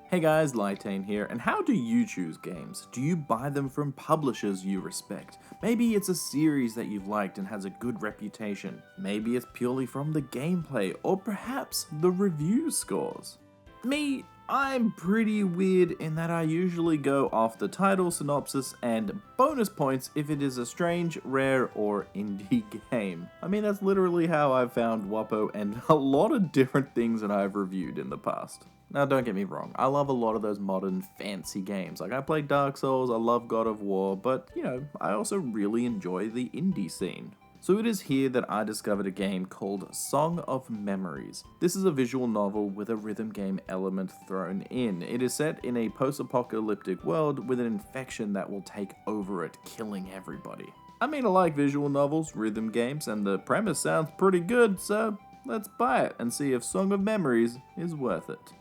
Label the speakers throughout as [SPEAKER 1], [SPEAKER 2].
[SPEAKER 1] Hey guys, Lytane here, and how do you choose games? Do you buy them from publishers you respect? Maybe it's a series that you've liked and has a good reputation. Maybe it's purely from the gameplay, or perhaps the review scores. Me, I'm pretty weird in that I usually go off the title, synopsis, and bonus points if it is a strange, rare, or indie game. I mean, that's literally how I've found WAPO and a lot of different things that I've reviewed in the past. Now, don't get me wrong, I love a lot of those modern fancy games. Like, I play Dark Souls, I love God of War, but, I also really enjoy the indie scene. So it is here that I discovered a game called Song of Memories. This is a visual novel with a rhythm game element thrown in. It is set in a post-apocalyptic world with an infection that will take over it, killing everybody. I mean, I like visual novels, rhythm games, and the premise sounds pretty good, so let's buy it and see if Song of Memories is worth it.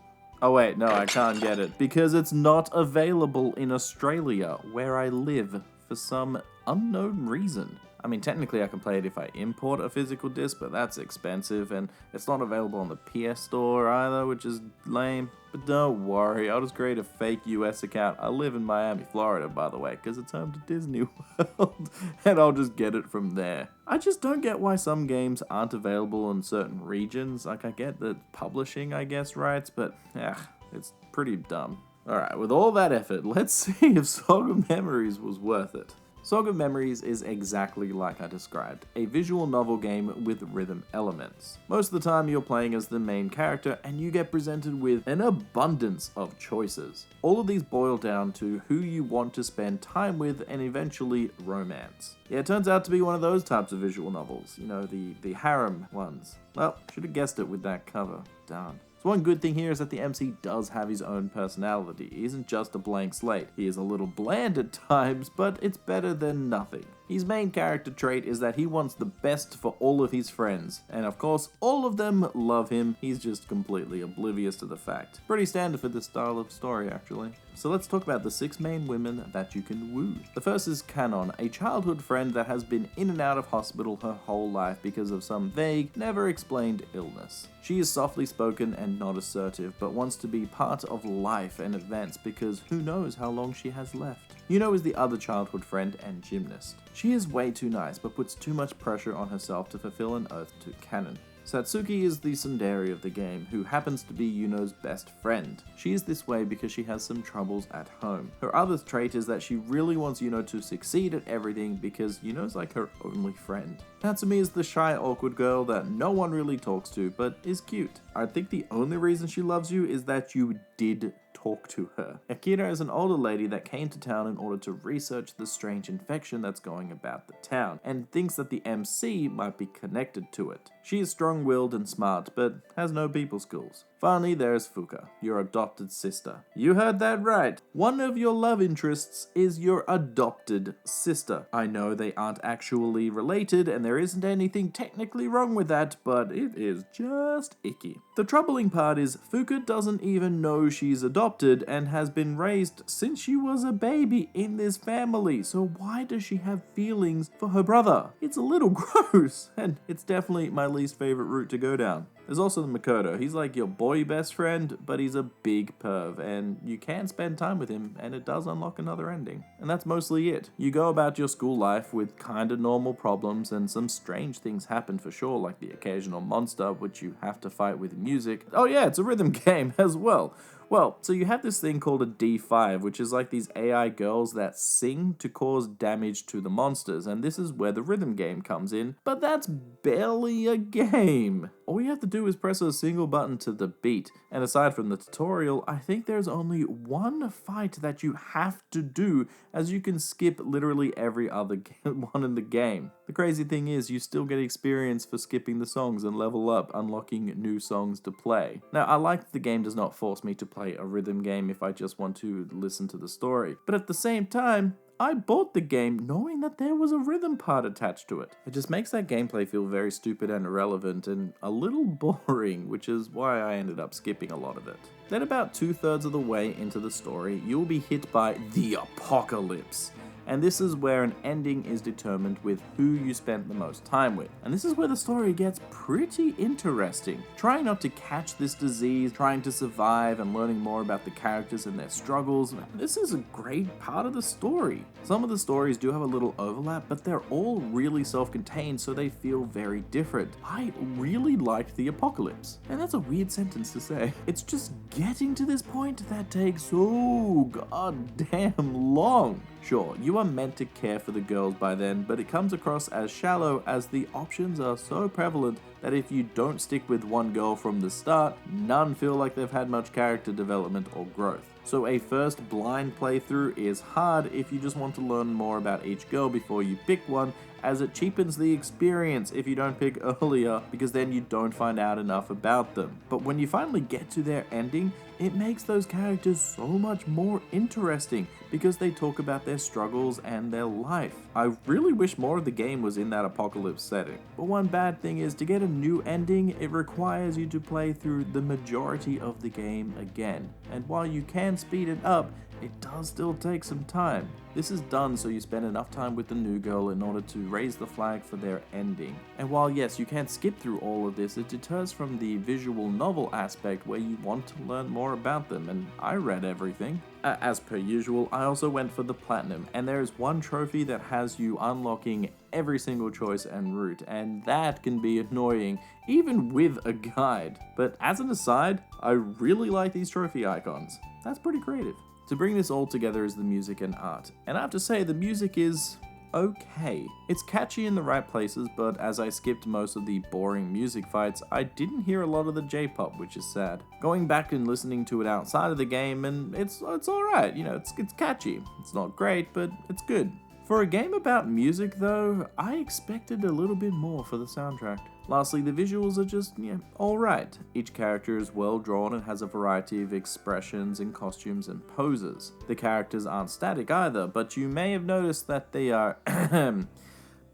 [SPEAKER 1] Oh wait, no, I can't get it, because it's not available in Australia, where I live, for some unknown reason. I mean, technically I can play it if I import a physical disc, but that's expensive, and it's not available on the PS Store either, which is lame. But don't worry, I'll just create a fake US account. I live in Miami, Florida, by the way, because it's home to Disney World, and I'll just get it from there. I just don't get why some games aren't available in certain regions. Like, I get the publishing, I guess, rights, but it's pretty dumb. Alright, with all that effort, let's see if Song of Memories was worth it. Song of Memories is exactly like I described, a visual novel game with rhythm elements. Most of the time you're playing as the main character and you get presented with an abundance of choices. All of these boil down to who you want to spend time with and eventually romance. Yeah, it turns out to be one of those types of visual novels, the harem ones. Well, should have guessed it with that cover, darn. So one good thing here is that the MC does have his own personality. He isn't just a blank slate. He is a little bland at times, but it's better than nothing. His main character trait is that he wants the best for all of his friends, and of course, all of them love him. He's just completely oblivious to the fact. Pretty standard for this style of story, actually. So let's talk about the 6 main women that you can woo. The first is Canon, a childhood friend that has been in and out of hospital her whole life because of some vague, never explained illness. She is softly spoken and not assertive, but wants to be part of life and advance because who knows how long she has left. Yuno is the other childhood friend and gymnast. She is way too nice, but puts too much pressure on herself to fulfill an oath to Canon. Satsuki is the tsundere of the game, who happens to be Yuno's best friend. She is this way because she has some troubles at home. Her other trait is that she really wants Yuno to succeed at everything because Yuno's like her only friend. Natsumi is the shy, awkward girl that no one really talks to, but is cute. I think the only reason she loves you is that you did talk to her. Akira is an older lady that came to town in order to research the strange infection that's going about the town, and thinks that the MC might be connected to it. She is strong-willed and smart, but has no people skills. Finally, there's Fuka, your adopted sister. You heard that right. One of your love interests is your adopted sister. I know they aren't actually related, and there isn't anything technically wrong with that, but it is just icky. The troubling part is Fuka doesn't even know she's adopted and has been raised since she was a baby in this family, so why does she have feelings for her brother? It's a little gross, and it's definitely my least favorite route to go down. There's also the Makoto. He's like your boy best friend, but he's a big perv, and you can spend time with him, and it does unlock another ending. And that's mostly it. You go about your school life with kinda normal problems, and some strange things happen for sure, like the occasional monster, which you have to fight with music. Oh yeah, it's a rhythm game as well. Well, so you have this thing called a D5, which is like these AI girls that sing to cause damage to the monsters, and this is where the rhythm game comes in, but that's barely a game. All you have to do is press a single button to the beat, and aside from the tutorial, I think there's only one fight that you have to do, as you can skip literally every other one in the game. The crazy thing is, you still get experience for skipping the songs and level up, unlocking new songs to play. Now, I like that the game does not force me to play a rhythm game if I just want to listen to the story, but at the same time, I bought the game knowing that there was a rhythm part attached to it. It just makes that gameplay feel very stupid and irrelevant and a little boring, which is why I ended up skipping a lot of it. Then about 2/3 of the way into the story, you will be hit by the apocalypse. And this is where an ending is determined with who you spent the most time with. And this is where the story gets pretty interesting. Trying not to catch this disease, trying to survive, and learning more about the characters and their struggles, this is a great part of the story. Some of the stories do have a little overlap, but they're all really self-contained, so they feel very different. I really liked the apocalypse. And that's a weird sentence to say. It's just getting to this point that takes so goddamn long. Sure, you are meant to care for the girls by then, but it comes across as shallow as the options are so prevalent that if you don't stick with one girl from the start, none feel like they've had much character development or growth. So a first blind playthrough is hard if you just want to learn more about each girl before you pick one, as it cheapens the experience if you don't pick earlier, because then you don't find out enough about them. But when you finally get to their ending, it makes those characters so much more interesting because they talk about their struggles and their life. I really wish more of the game was in that apocalypse setting. But one bad thing is, to get a new ending, it requires you to play through the majority of the game again. And while you can speed it up, it does still take some time. This is done so you spend enough time with the new girl in order to raise the flag for their ending. And while yes, you can skip through all of this, it deters from the visual novel aspect where you want to learn more about them, and I read everything. As per usual, I also went for the platinum, and there is one trophy that has you unlocking every single choice and route, and that can be annoying even with a guide. But as an aside, I really like these trophy icons. That's pretty creative. To bring this all together is the music and art, and I have to say the music is okay. It's catchy in the right places, but as I skipped most of the boring music fights, I didn't hear a lot of the J-pop, which is sad. Going back and listening to it outside of the game, and it's alright, you know, it's catchy. It's not great, but it's good. For a game about music though, I expected a little bit more for the soundtrack. Lastly, the visuals are just, alright. Each character is well drawn and has a variety of expressions and costumes and poses. The characters aren't static either, but you may have noticed that they are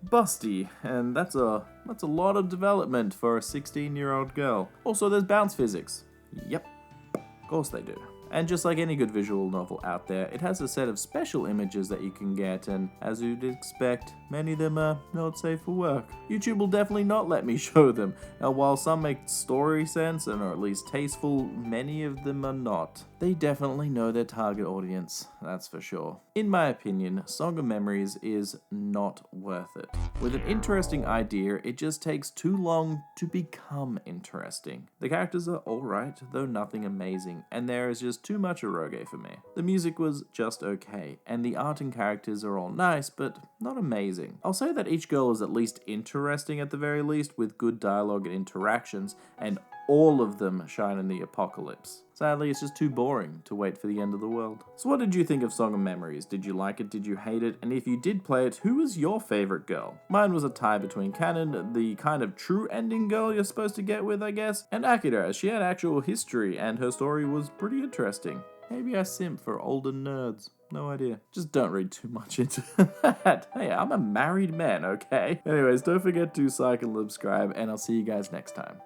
[SPEAKER 1] busty, and that's a lot of development for a 16-year-old girl. Also, there's bounce physics. Yep, of course they do. And just like any good visual novel out there, it has a set of special images that you can get, and as you'd expect, many of them are not safe for work. YouTube will definitely not let me show them. Now, while some make story sense and are at least tasteful, many of them are not. They definitely know their target audience, that's for sure. In my opinion, Song of Memories is not worth it. With an interesting idea, it just takes too long to become interesting. The characters are alright, though nothing amazing, and there is just too much eroge for me. The music was just okay, and the art and characters are all nice, but not amazing. I'll say that each girl is at least interesting at the very least, with good dialogue and interactions, and all of them shine in the apocalypse. Sadly, it's just too boring to wait for the end of the world. So what did you think of Song of Memories? Did you like it? Did you hate it? And if you did play it, who was your favorite girl? Mine was a tie between Canon, the kind of true ending girl you're supposed to get with, I guess, and Akira, as she had actual history and her story was pretty interesting. Maybe I simp for older nerds. No idea. Just don't read too much into that. Hey, I'm a married man, okay? Anyways, don't forget to like and subscribe, and I'll see you guys next time.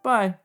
[SPEAKER 1] Bye!